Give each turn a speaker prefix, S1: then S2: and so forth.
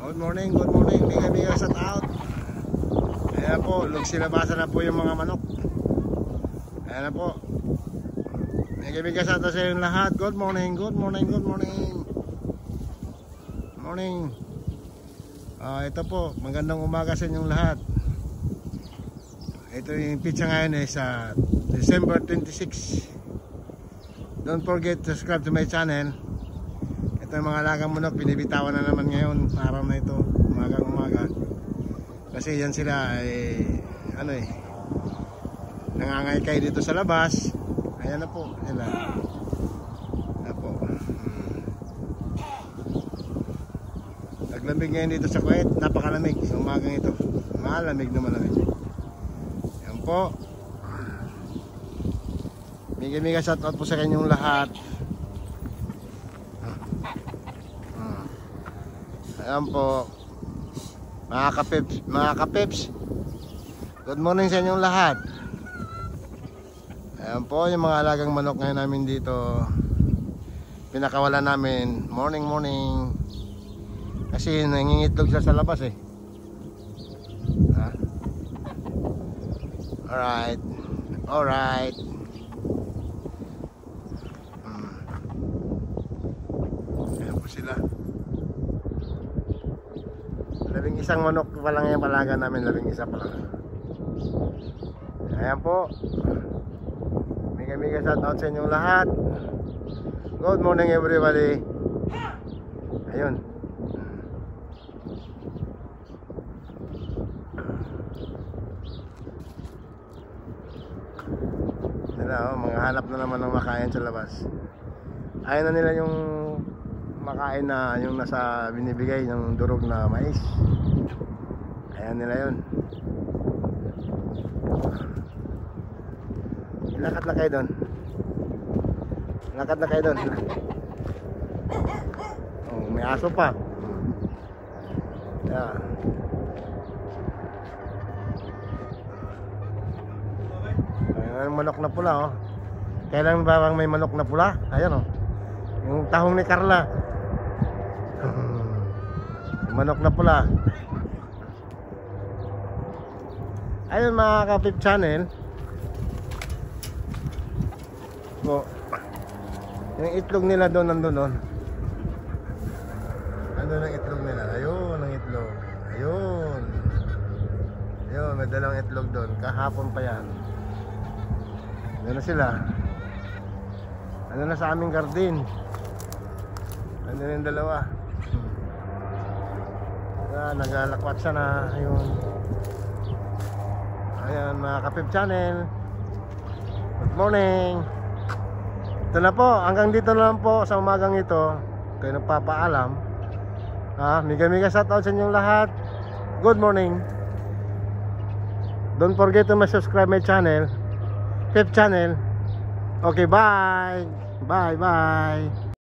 S1: Good morning, biga shout out. Ayan po, silabasan na po yung mga manok. Ayan na po. Biga shout out sa yung lahat. Good morning. Morning. Ito po, magandang umaga sa inyong lahat. Ito yung pizza ngayon sa December 26. Don't forget to subscribe to my channel. Ito yung mga alagang manok, binibitawan na naman ngayon, araw na ito, umaga. Kasi yan sila nangangaykay dito sa labas. Ayan na po sila. Naglamig ngayon dito sa Kuwait, napakalamig sa umagang ito. Malamig. Ayan po. Miga shoutout po sa kanyang lahat. Ayan po, mga kapips, good morning sa inyong lahat. Ayan po yung mga alagang manok ngayon namin dito. Pinakawalan namin morning kasi nangingitlog sila sa labas Alright. Ayan po sila. Labing isang manok pa lang yung palaga namin, labing isa pa lang. Ayan po. Miga shout out sa inyong lahat. Good morning everybody. Ayun. Mga hanap na naman ng makain sa labas. Ayaw na nila yung makain na yung nasa binibigay ng durog na mais. Ayan nila yun. Lakad na kayo doon. Oh, may aso pa. Yeah. Ayan, manok na pula Kailan ba may manok na pula? Ayan yung tahong ni Carla. Manok na pula. Ayun mga kapip channel. Yung itlog nila doon, nandun ang itlog nila. Ayun ang itlog. Ayun, may dalawang itlog doon. Kahapon pa yan. Doon na sila. Ano na sa aming garden. Nandun yung dalawa. Naglalakwatsa na. Ayan mga kapip channel, good morning. Ito na po, hanggang dito na lang po sa umagang ito. Kayo nagpapaalam. Miga shout out sa inyong lahat. Good morning. Don't forget to subscribe my channel, Pip channel. Okay, bye.